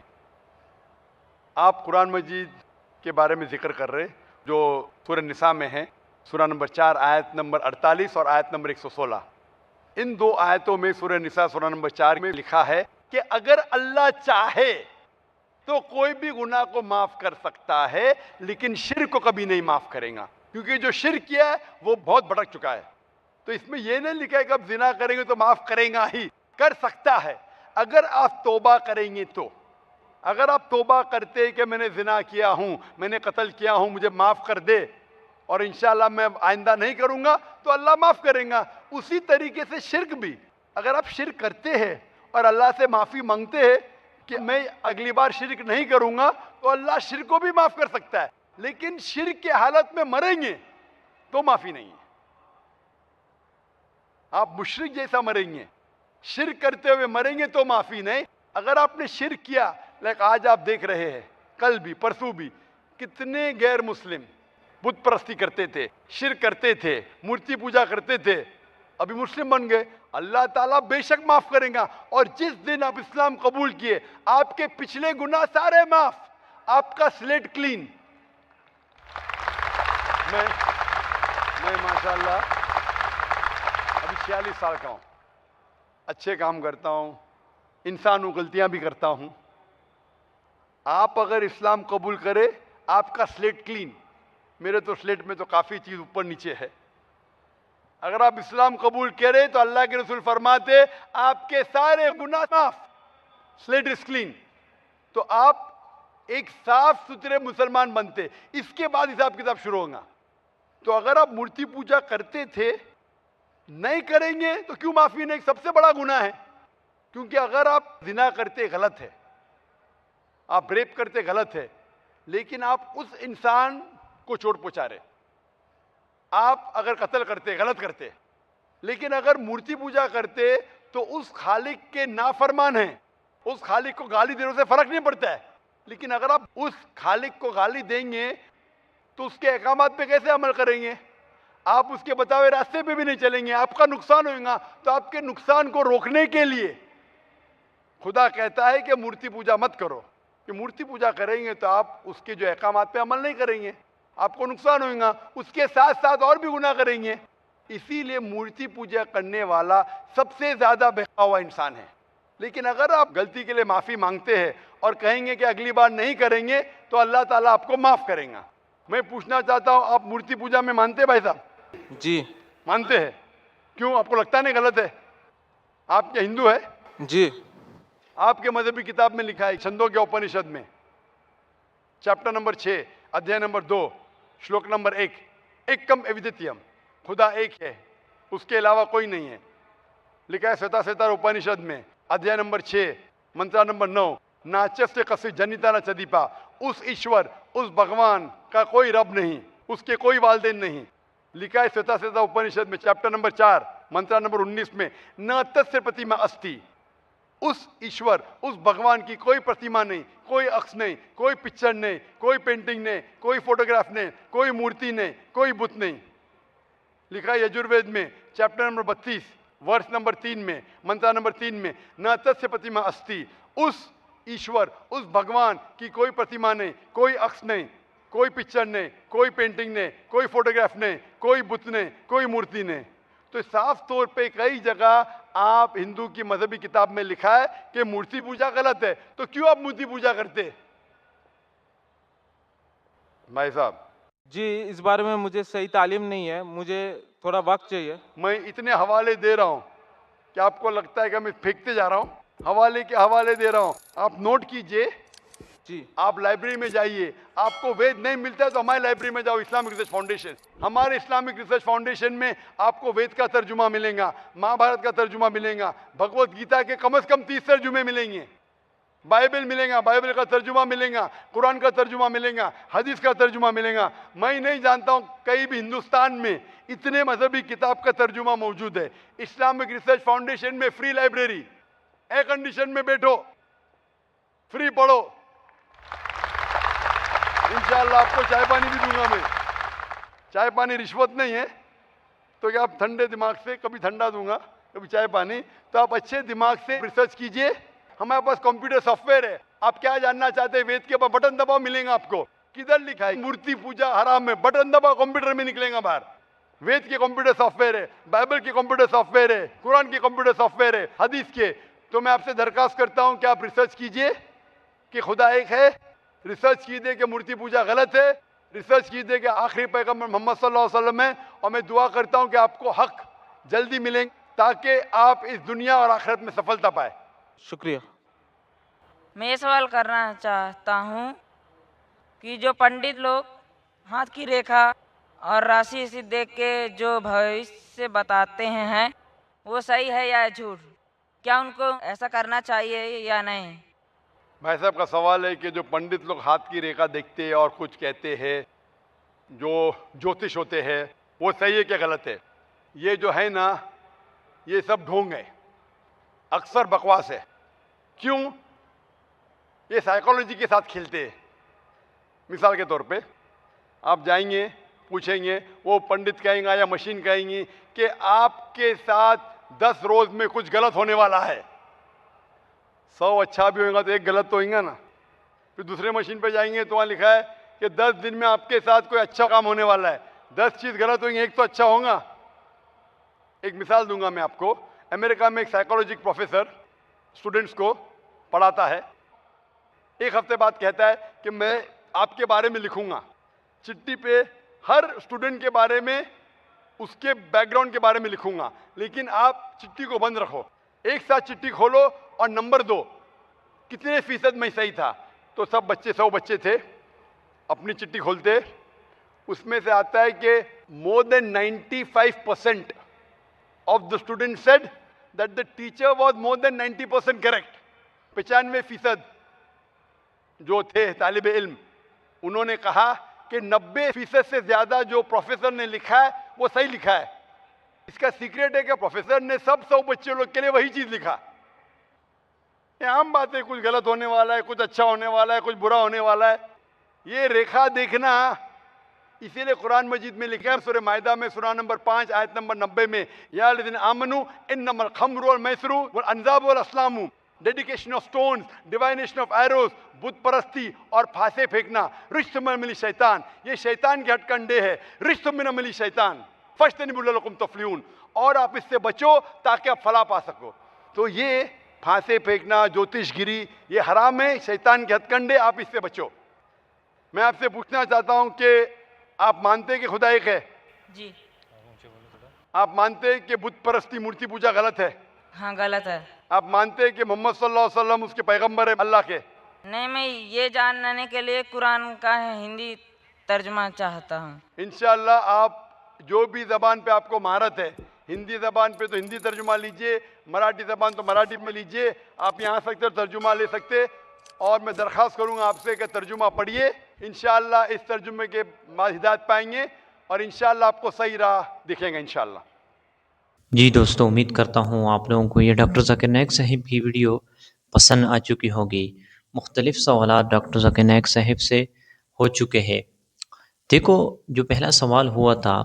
[SPEAKER 2] आप कुरान मजीद के बारे में जिक्र कर रहे जो सूरह निसा में है, सूरह नंबर 4 आयत नंबर 48 और आयत नंबर 116। इन दो आयतों में सूरह निसा सूरह नंबर 4 में लिखा है कि अगर अल्लाह चाहे तो कोई भी गुनाह को माफ कर सकता है, लेकिन शिर्क को कभी नहीं माफ करेगा, क्योंकि जो शिर्क किया है वो बहुत भटक चुका है। तो इसमें यह नहीं लिखा है कि अब जिना करेंगे तो माफ करेगा ही, कर सकता है अगर आप तौबा करेंगे तो। अगर आप तौबा करते कि मैंने जिना किया हूं, मैंने कत्ल किया हूं, मुझे माफ कर दे और इंशाअल्लाह मैं आइंदा नहीं करूंगा, तो अल्लाह माफ करेगा। उसी तरीके से शिर्क भी, अगर आप शिर्क करते हैं और अल्लाह से माफी मांगते हैं कि मैं अगली बार शिर्क नहीं करूंगा, तो अल्लाह शिर्क को भी माफ कर सकता है। लेकिन शिर्क की हालत में मरेंगे तो माफी नहीं है। आप मुशरिक जैसा मरेंगे, शिर्क करते हुए मरेंगे तो माफी नहीं। अगर आपने शिर्क किया, लाइक आज आप देख रहे हैं, कल भी परसों भी कितने गैर मुस्लिम बुत परस्ती करते थे, शिर्क करते थे, मूर्ति पूजा करते थे, अभी मुस्लिम बन गए। अल्लाह ताला बेशक माफ करेगा। और जिस दिन आप इस्लाम कबूल किए, आपके पिछले गुनाह सारे माफ, आपका स्लेट क्लीन। मैं माशाल्लाह अभी 46 साल का हूं, अच्छे काम करता हूं, इंसान हूं, गलतियां भी करता हूं। आप अगर इस्लाम कबूल करें, आपका स्लेट क्लीन। मेरे तो स्लेट में तो काफी चीज ऊपर नीचे है। अगर आप इस्लाम कबूल करें तो अल्लाह के रसूल फरमाते आपके सारे गुनाह माफ, स्लेट इज क्लीन। तो आप एक साफ सुथरे मुसलमान बनते, इसके बाद हिसाब किताब शुरू होगा। तो अगर आप मूर्ति पूजा करते थे, नहीं करेंगे तो क्यों माफी नहीं? सबसे बड़ा गुनाह है। क्योंकि अगर आप जिना करते गलत है, आप रेप करते गलत है, लेकिन आप उस इंसान को चोट पहुंचा रहे। आप अगर कत्ल करते गलत करते, लेकिन अगर मूर्ति पूजा करते तो उस खालिक के नाफरमान हैं, उस खालिक को गाली देने से फर्क नहीं पड़ता है। लेकिन अगर आप उस खालिक को गाली देंगे तो उसके अहकामात पे कैसे अमल करेंगे? आप उसके बताए रास्ते पे भी नहीं चलेंगे, आपका नुकसान होगा। तो आपके नुकसान को रोकने के लिए खुदा कहता है कि मूर्ति पूजा मत करो। कि मूर्ति पूजा करेंगे तो आप उसके जो अहकामात पे अमल नहीं करेंगे, आपको नुकसान होगा। उसके साथ साथ और भी गुनाह करेंगे। इसीलिए मूर्ति पूजा करने वाला सबसे ज्यादा बहका हुआ इंसान है। लेकिन अगर आप गलती के लिए माफी मांगते हैं और कहेंगे कि अगली बार नहीं करेंगे, तो अल्लाह ताला आपको माफ करेगा। मैं पूछना चाहता हूं, आप मूर्ति पूजा में मानते हैं भाई साहब?
[SPEAKER 5] जी
[SPEAKER 2] मानते हैं। क्यों, आपको लगता नहीं गलत है? आप क्या हिंदू है?
[SPEAKER 5] जी
[SPEAKER 2] आपके मजहबी किताब में लिखा है, छंदोग्य उपनिषद में चैप्टर नंबर 6 अध्याय नंबर 2 श्लोक नंबर 1, एकम अद्वितीयम, खुदा एक है, उसके अलावा कोई नहीं है। लिखा है श्वेता उपनिषद में अध्याय नंबर 6 मंत्र नंबर 9, नाचस्य कस्य जनिता न चदीपा, उस ईश्वर, उस भगवान का कोई रब नहीं, उसके कोई वालदेन नहीं। लिखा है श्वेता उपनिषद में चैप्टर नंबर 4 मंत्र नंबर 19 में, न तस्य प्रतिमा अस्ति, उस ईश्वर, उस भगवान की कोई प्रतिमा नहीं, कोई अक्ष नहीं, कोई पिक्चर नहीं, कोई पेंटिंग नहीं, कोई फोटोग्राफ नहीं, कोई मूर्ति नहीं, कोई बुत नहीं। लिखा है यजुर्वेद में चैप्टर नंबर 32 वर्ष नंबर 3 में मंत्र नंबर 3 में, न तस्य प्रतिमा अस्ति, उस ईश्वर, उस भगवान की कोई प्रतिमा नहीं, कोई अक्ष नहीं, कोई पिक्चर नहीं, कोई पेंटिंग नहीं, कोई फोटोग्राफ नहीं, कोई बुत नहीं, कोई मूर्ति नहीं। तो साफ तौर पे कई जगह आप हिंदू की मजहबी किताब में लिखा है कि मूर्ति पूजा गलत है। तो क्यों आप मूर्ति पूजा करते भाई साहब?
[SPEAKER 5] जी, इस बारे में मुझे सही तालीम नहीं है, मुझे थोड़ा वक्त चाहिए।
[SPEAKER 2] मैं इतने हवाले दे रहा हूं कि आपको लगता है कि मैं फेंकते जा रहा हूं। हवाले के हवाले दे रहा हूं, आप नोट कीजिए।
[SPEAKER 5] जी
[SPEAKER 2] आप लाइब्रेरी में जाइए, आपको वेद नहीं मिलता है तो हमारी लाइब्रेरी में जाओ, इस्लामिक रिसर्च फाउंडेशन। हमारे इस्लामिक रिसर्च फाउंडेशन में आपको वेद का तर्जुमा मिलेगा, महाभारत का तर्जुमा मिलेगा, भगवत गीता के कम से कम 30 तर्जुमे मिलेंगे, बाइबल मिलेगा, बाइबल का तर्जुमा मिलेगा, कुरान का तर्जुमा मिलेगा, हदीस का तर्जुमा मिलेगा। मैं नहीं जानता हूँ कहीं भी हिंदुस्तान में इतने मजहबी किताब का तर्जुमा मौजूद है। इस्लामिक रिसर्च फाउंडेशन में फ्री लाइब्रेरी, एयर कंडीशन में बैठो, फ्री पढ़ो। इंशाअल्लाह आपको चाय पानी भी दूंगा मैं। चाय पानी रिश्वत नहीं है, तो क्या आप ठंडे दिमाग से, कभी ठंडा दूंगा कभी चाय पानी। तो आप अच्छे दिमाग से रिसर्च कीजिए। हमारे पास कंप्यूटर सॉफ्टवेयर है, आप क्या जानना चाहते हैं? वेद के ऊपर बटन दबाओ, मिलेगा आपको। किधर लिखा है मूर्ति पूजा हराम है? बटन दबाओ, कंप्यूटर में निकलेगा बाहर। वेद के कंप्यूटर सॉफ्टवेयर है, बाइबल के कंप्यूटर सॉफ्टवेयर है, कुरान के कंप्यूटर सॉफ्टवेयर है, हदीस के। तो मैं आपसे दरखास्त करता हूं कि आप रिसर्च कीजिए कि खुदा एक है, रिसर्च कीजिए कि मूर्ति पूजा गलत है, रिसर्च कीजिए कि आखिरी पैगंबर मोहम्मद सल्लल्लाहु अलैहि वसल्लम है। और मैं दुआ करता हूं कि आपको हक जल्दी मिलेंगे ताकि आप इस दुनिया और आखिरत में सफलता पाए।
[SPEAKER 5] शुक्रिया।
[SPEAKER 6] मैं ये सवाल करना चाहता हूँ कि जो पंडित लोग हाथ की रेखा और राशि इसी देख के जो भविष्य बताते हैं वो सही है या झूठ? क्या उनको ऐसा करना चाहिए या नहीं?
[SPEAKER 2] भाई साहब का सवाल है कि जो पंडित लोग हाथ की रेखा देखते हैं और कुछ कहते हैं, जो ज्योतिष होते हैं, वो सही है क्या गलत है? ये जो है ना, ये सब ढोंग है, अक्सर बकवास है। क्यों? ये साइकोलॉजी के साथ खेलते हैं। मिसाल के तौर पे आप जाएंगे, पूछेंगे, वो पंडित कहेंगे या मशीन कहेंगी कि आपके साथ 10 रोज में कुछ गलत होने वाला है। 100 अच्छा भी होगा तो एक गलत तो होगा ना। फिर दूसरे मशीन पे जाएंगे तो वहाँ लिखा है कि 10 दिन में आपके साथ कोई अच्छा काम होने वाला है। 10 चीज गलत होंगी, एक तो अच्छा होगा। एक मिसाल दूंगा मैं आपको। अमेरिका में एक साइकोलॉजी प्रोफेसर स्टूडेंट्स को पढ़ाता है। एक हफ्ते बाद कहता है कि मैं आपके बारे में लिखूंगा चिट्ठी पे, हर स्टूडेंट के बारे में, उसके बैकग्राउंड के बारे में लिखूंगा, लेकिन आप चिट्ठी को बंद रखो। एक साथ चिट्ठी खोलो और नंबर दो कितने फीसद में सही था। तो सब बच्चे, 100 बच्चे थे, अपनी चिट्ठी खोलते, उसमें से आता है कि more than 95% of the student said that the teacher was more than 90% correct. 95% जो थे तालिब इल्म, उन्होंने कहा कि 90% से ज्यादा जो प्रोफेसर ने लिखा है वो सही लिखा है। इसका सीक्रेट है कि प्रोफेसर ने सब 100 बच्चे लोग के लिए वही चीज लिखा। ये आम बात है, कुछ गलत होने वाला है, कुछ अच्छा होने वाला है, कुछ बुरा होने वाला है। ये रेखा देखना, इसीलिए कुरान मजीद में लिखा है सूरह माइदा में सूरह नंबर 5 आयत नंबर 90 में, या लज़ीना आमनू इन्नमल खम्रु वल मैसरू वल अंजाबु वल अस्लामु, dedication of stones, divination of arrows, बुत परस्ती और फांसे फेंकना रिश्त में मिली शैतान, ये शैतान के हटकंडे है। रिश्त में न मिली शैतान फज्तनिबू लअल्लकुम तुफ्लिहून, और आप इससे बचो ताकि आप फलाह पा सको। तो ये फांसे फेंकना, ज्योतिषगिरी, ये हराम है, शैतान के हथकंडे, आप इससे बचो। मैं आपसे पूछना चाहता हूं कि आप मानते हैं कि खुदा एक है?
[SPEAKER 6] जी
[SPEAKER 2] आप मानते हैं कि बुत परस्ती, मूर्ति पूजा गलत है?
[SPEAKER 6] हाँ, गलत है।
[SPEAKER 2] आप मानते हैं कि मोहम्मद सल्लल्लाहु अलैहि वसल्लम उसके पैगंबर है, अल्लाह के?
[SPEAKER 6] नहीं, मैं ये जानने के लिए कुरान का हिंदी तर्जुमा चाहता हूँ।
[SPEAKER 2] इंशाअल्लाह आप जो भी ज़बान पे आपको महारत है, हिंदी ज़बान पे तो हिंदी तर्जुमा लीजिए, मराठी ज़बान तो मराठी में लीजिए, आप यहाँ सकते हो तर्जुमा ले सकते। और मैं दरख्वास्त करूँगा आपसे कि तर्जुमा पढ़िए, इंशाअल्लाह इस तर्जुमे के बाद हिदायत पाएंगे और इंशाअल्लाह आपको सही राह दिखेगा इंशाअल्लाह।
[SPEAKER 7] जी दोस्तों, उम्मीद करता हूँ आप लोगों को ये डॉक्टर ज़ाकिर नाइक साहिब की वीडियो पसंद आ चुकी होगी। मुख्तलिफ़ सवालात डॉक्टर ज़ाकिर नाइक साहिब से हो चुके हैं। देखो, जो पहला सवाल हुआ था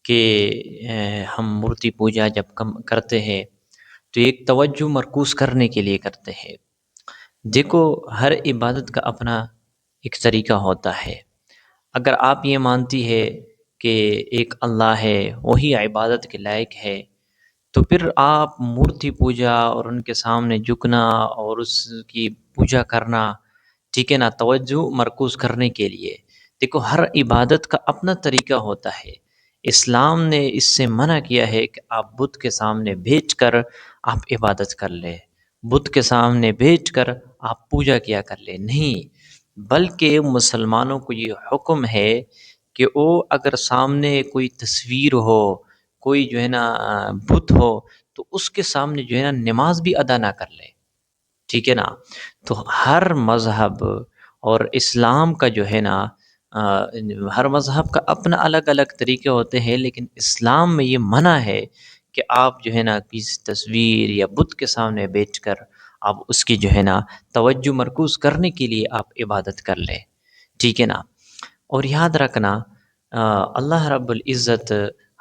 [SPEAKER 7] कि हम मूर्ति पूजा जब कम करते हैं तो एक तवज्जो मरकूज़ करने के लिए करते हैं। देखो, हर इबादत का अपना एक तरीका होता है। अगर आप ये मानती है कि एक अल्लाह है, वही इबादत के लायक है, तो फिर आप मूर्ति पूजा और उनके सामने झुकना और उसकी पूजा करना, ठीक है ना, तवज्जो मरकूज़ करने के लिए। देखो, हर इबादत का अपना तरीका होता है। इस्लाम ने इससे मना किया है कि आप बुत के सामने भेजकर आप इबादत कर लें, बुत के सामने भेजकर आप पूजा किया कर लें, नहीं, बल्कि मुसलमानों को ये हुक्म है कि वो अगर सामने कोई तस्वीर हो, कोई जो है ना बुत हो, तो उसके सामने जो है ना नमाज भी अदा ना कर ले, ठीक है ना। तो हर मज़हब और इस्लाम का जो है ना हर मज़हब का अपना अलग अलग तरीके होते हैं, लेकिन इस्लाम में ये मना है कि आप जो है ना किसी तस्वीर या बुत के सामने बैठकर आप उसकी जो है ना तवज्जो मरकूज़ करने के लिए आप इबादत कर लें, ठीक है ना। और याद रखना, अल्लाह रब्बुल इज़्ज़त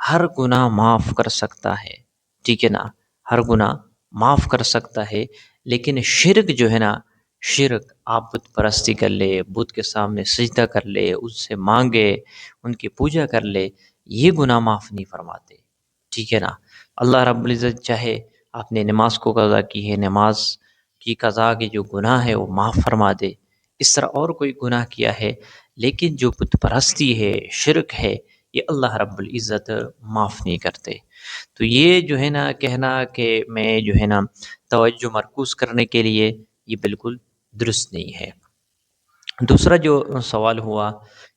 [SPEAKER 7] हर गुनाह माफ़ कर सकता है, ठीक है ना, हर गुनाह माफ़ कर सकता है, लेकिन शिर्क जो है ना, शिरक, आप बुत परस्ती कर ले, बुत के सामने सजदा कर ले, उससे मांगे, उनकी पूजा कर ले, ये गुनाह माफ़ नहीं फरमाते। ठीक है ना। अल्लाह रब्बुल इज़्ज़त चाहे आपने नमाज को कज़ा की है, नमाज की कज़ा के जो गुनाह है वो माफ़ फरमा दे। इस तरह और कोई गुनाह किया है, लेकिन जो बुत परस्ती है, शिरक है, ये अल्लाह रब्बुल इज़्ज़त माफ़ नहीं करते। तो ये जो है ना कहना कि मैं जो है ना तवज्जो मरकूज़ करने के लिए, ये बिल्कुल दुरुस्त नहीं है। दूसरा जो सवाल हुआ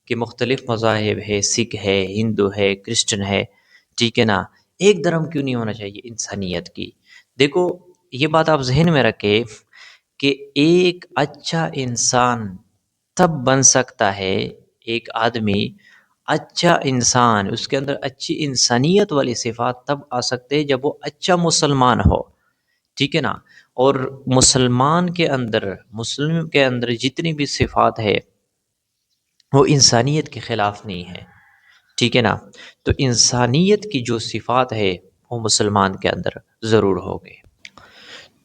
[SPEAKER 7] कि मुख्तलिफ़ मज़ाहिब है, सिख है, हिंदू है, क्रिश्चियन है, ठीक है ना? एक धर्म क्यों नहीं होना चाहिए इंसानियत की? देखो, ये बात आप ज़हन में रखें कि एक अच्छा इंसान तब बन सकता है, एक आदमी अच्छा इंसान, उसके अंदर अच्छी इंसानियत वाली सिफ़ात तब आ सकते हैं जब वो अच्छा मुसलमान हो, ठीक है ना? और मुसलमान के अंदर, मुस्लिम के अंदर जितनी भी सिफ़ात है, वो इंसानियत के ख़िलाफ़ नहीं है, ठीक है ना? तो इंसानियत की जो सिफ़ात है, वो मुसलमान के अंदर ज़रूर होगी।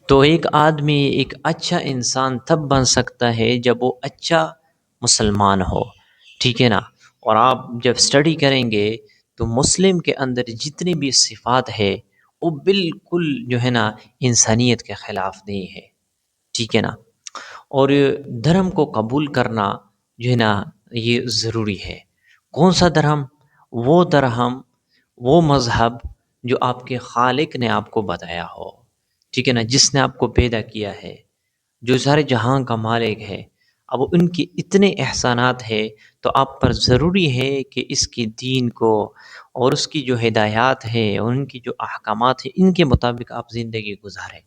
[SPEAKER 7] तो एक आदमी एक अच्छा इंसान तब बन सकता है जब वो अच्छा मुसलमान हो, ठीक है ना? और आप जब स्टडी करेंगे तो मुस्लिम के अंदर जितनी भी सिफ़ात है, वो बिल्कुल जो है ना इंसानियत के ख़िलाफ़ नहीं है, ठीक है ना? और धर्म को कबूल करना जो है ना ये ज़रूरी है। कौन सा धर्म? वो धर्म, वो मज़हब जो आपके खालिक ने आपको बताया हो, ठीक है ना? जिसने आपको पैदा किया है, जो सारे जहाँ का मालिक है। अब उनके इतने एहसानात हैं, तो आप पर ज़रूरी है कि इसकी दीन को और उसकी जो हिदायत है और उनकी जो अहकामात हैं, इनके मुताबिक आप ज़िंदगी गुज़ारें।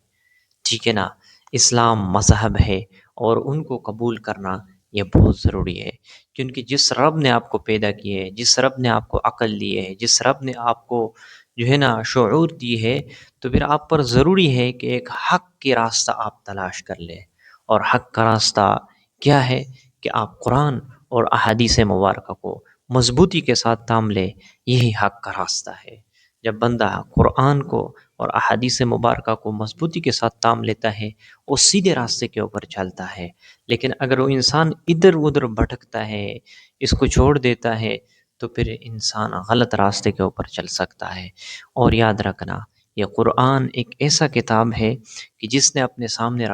[SPEAKER 7] ठीक है ना? इस्लाम मज़हब है और उनको कबूल करना ये बहुत ज़रूरी है, क्योंकि जिस रब ने आपको पैदा किए है, जिस रब ने आपको अक़ल दी है, जिस रब ने आपको जो है ना शऊर दी है, तो फिर आप पर ज़रूरी है कि एक हक़ की रास्ता आप तलाश कर लें। और हक़ का रास्ता क्या है कि आप कुरान और अहादीस मुबारका को मज़बूती के साथ थाम लें, यही हक़ का रास्ता है। जब बंदा कुरान को और अहादीस मुबारका को मज़बूती के साथ थाम लेता है, वो सीधे रास्ते के ऊपर चलता है। लेकिन अगर वो इंसान इधर-उधर भटकता है, इसको छोड़ देता है, तो फिर इंसान गलत रास्ते के ऊपर चल सकता है। और याद रखना, ये कुरान एक ऐसा किताब है कि जिसने अपने सामने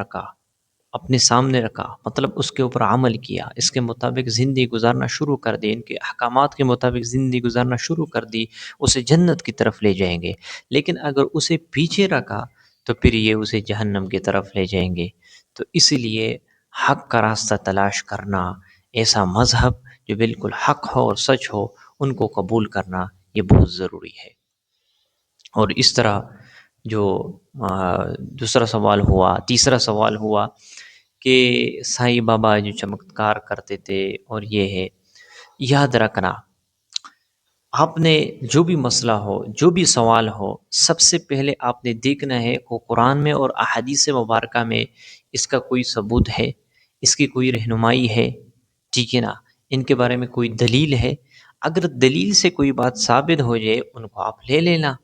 [SPEAKER 7] रखा मतलब उसके ऊपर अमल किया, इसके मुताबिक ज़िंदगी गुज़ारना शुरू कर दी, इनके अहकामात के मुताबिक ज़िंदगी गुज़ारना शुरू कर दी, उसे जन्नत की तरफ ले जाएँगे। लेकिन अगर उसे पीछे रखा, तो फिर ये उसे जहन्नम की तरफ ले जाएँगे। तो इसीलिए हक़ का रास्ता तलाश करना, ऐसा मज़हब जो बिल्कुल हक़ हो और सच हो, उनको कबूल करना ये बहुत ज़रूरी है। और इस तरह जो दूसरा सवाल हुआ, तीसरा सवाल हुआ कि साईं बाबा जो चमत्कार करते थे और ये है, याद रखना, आपने जो भी मसला हो, जो भी सवाल हो, सबसे पहले आपने देखना है वो कुरान में और अहादीस मुबारका में इसका कोई सबूत है, इसकी कोई रहनुमाई है, ठीक है ना? इनके बारे में कोई दलील है। अगर दलील से कोई बात साबित हो जाए, उनको आप ले लेना,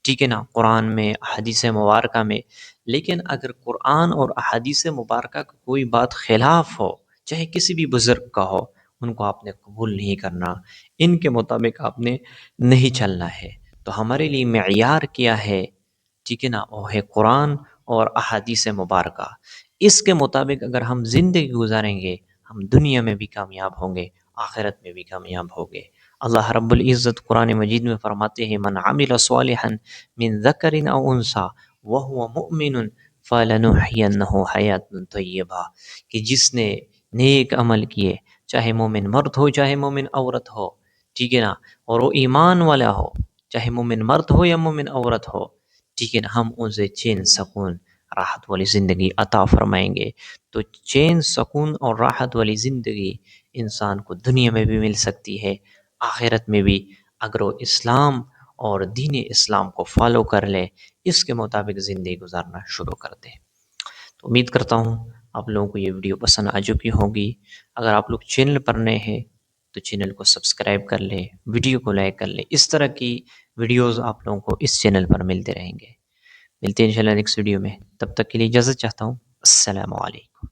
[SPEAKER 7] ठीक है ना? कुरान में, अहादीस मुबारका में। लेकिन अगर कुरान और अहादीस मुबारका की कोई बात ख़िलाफ़ हो, चाहे किसी भी बुज़ुर्ग का हो, उनको आपने कबूल नहीं करना, इनके मुताबिक आपने नहीं चलना है। तो हमारे लिए मेयार क्या है, ठीक है ना? वो है कुरान और अहादीस मुबारका। इसके मुताबिक अगर हम ज़िंदगी गुज़ारेंगे, हम दुनिया में भी कामयाब होंगे, आखिरत में भी कामयाब होंगे। अल्लाह रब्बुल इज़्ज़त कुरान मजीद में फ़रमाते हैं, मन अमिल सालिहन मिन ज़करिन औ उन्सा व हुवा मुमिनुन फ़लनुहयिन्नहु हयातन तय्यबा, कि जिसने नेक अमल किए, चाहे मोमिन मर्द हो, चाहे मोमिन औरत हो, ठीक है ना? और वो ईमान वाला हो, चाहे मोमिन मर्द हो या मोमिन औरत हो, ठीक है ना? हम उनसे चैन सकून राहत वाली ज़िंदगी अता फ़रमाएँगे। तो चैन सकून और राहत वाली ज़िंदगी इंसान को दुनिया में भी मिल सकती है, आखिरत में भी, अगर वो इस्लाम और दीन इस्लाम को फ़ॉलो कर ले, इसके मुताबिक ज़िंदगी गुज़ारना शुरू कर दे। तो उम्मीद करता हूँ आप लोगों को ये वीडियो पसंद आ चुकी होगी। अगर आप लोग चैनल पर नए हैं, तो चैनल को सब्सक्राइब कर लें, वीडियो को लाइक कर लें। इस तरह की वीडियोज़ आप लोगों को इस चैनल पर मिलते रहेंगे। मिलते हैं इंशाल्लाह नेक्स्ट वीडियो में, तब तक के लिए इजाज़त चाहता हूँ। अस्सलामु अलैकुम।